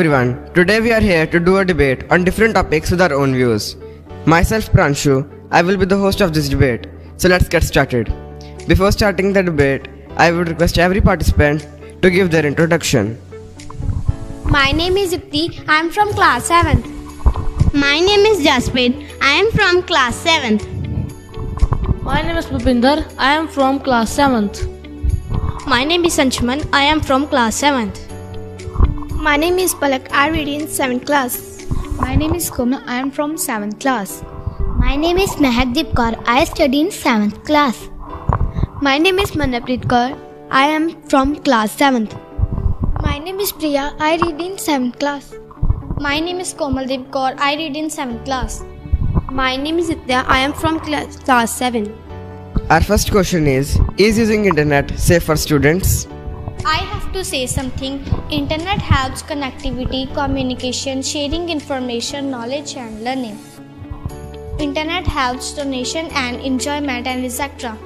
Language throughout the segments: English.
Everyone, today we are here to do a debate on different topics with our own views. Myself Pranshu, I will be the host of this debate. So let's get started. Before starting the debate, I would request every participant to give their introduction. My name is Yukti. I am from class 7th. My name is Jasprit. I am from class 7th. My name is Bhupinder. I am from class 7th. My name is Anshman. I am from class 7th. My name is Palak. I read in 7th class. My name is Komal. I am from 7th class. My name is Mehak Dipkar. I study in 7th class. My name is Manaprit Kaur. I am from class 7th. My name is Priya. I read in 7th class. My name is Komaldeep Kaur. I read in 7th class. My name is Nitya. I am from class 7. Our first question is using internet safe for students? I have to say something. Internet helps connectivity, communication, sharing information, knowledge and learning. Internet helps donation and enjoyment and etc.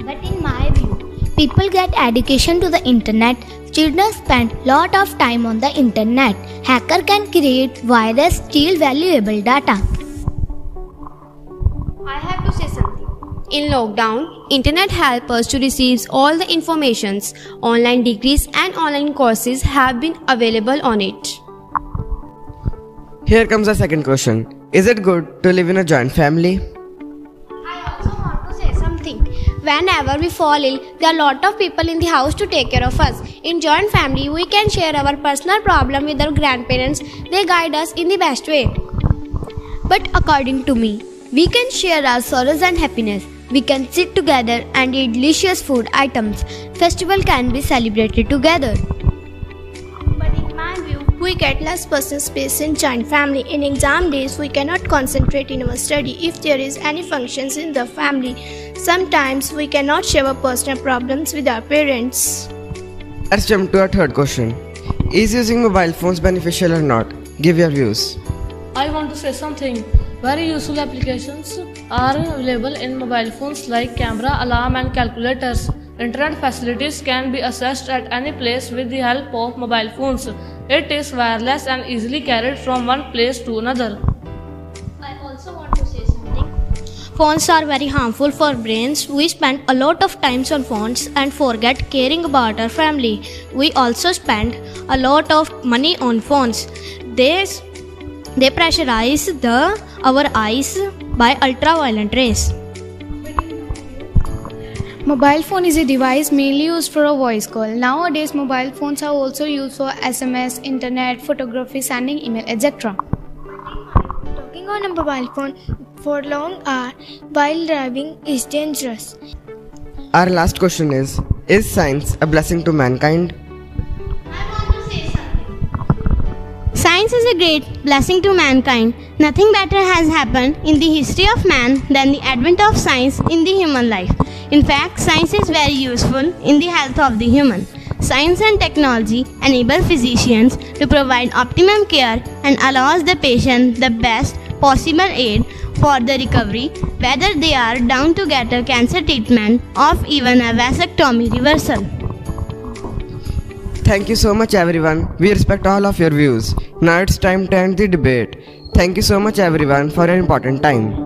But in my view, people get education to the internet. Children spend lot of time on the internet. Hacker can create virus, steal valuable data. I have to say something. In lockdown, internet helped us to receive all the informations. Online degrees and online courses have been available on it. Here comes the second question. Is it good to live in a joint family? I also want to say something. Whenever we fall ill, there are a lot of people in the house to take care of us. In joint family, we can share our personal problem with our grandparents. They guide us in the best way. But according to me, we can share our sorrows and happiness. We can sit together and eat delicious food items. Festival can be celebrated together. But in my view, we get less personal space in joint family. In exam days, we cannot concentrate in our study if there is any functions in the family. Sometimes we cannot share our personal problems with our parents. Let's jump to our third question. Is using mobile phones beneficial or not? Give your views. I want to say something. Very useful applications are available in mobile phones like camera, alarm and calculators. Internet facilities can be accessed at any place with the help of mobile phones. It is wireless and easily carried from one place to another. I also want to say something. Phones are very harmful for brains. We spend a lot of time on phones and forget caring about our family. We also spend a lot of money on phones. They pressurize our eyes by ultraviolet rays. Mobile phone is a device mainly used for a voice call. Nowadays, mobile phones are also used for SMS, internet, photography, sending email, etc. Talking on a mobile phone for long hours while driving is dangerous. Our last question is science a blessing to mankind? Science is a great blessing to mankind. Nothing better has happened in the history of man than the advent of science in the human life. In fact, science is very useful in the health of the human. Science and technology enable physicians to provide optimum care and allows the patient the best possible aid for the recovery, whether they are down to get a cancer treatment or even a vasectomy reversal. Thank you so much everyone. We respect all of your views. Now it's time to end the debate. Thank you so much everyone for your important time.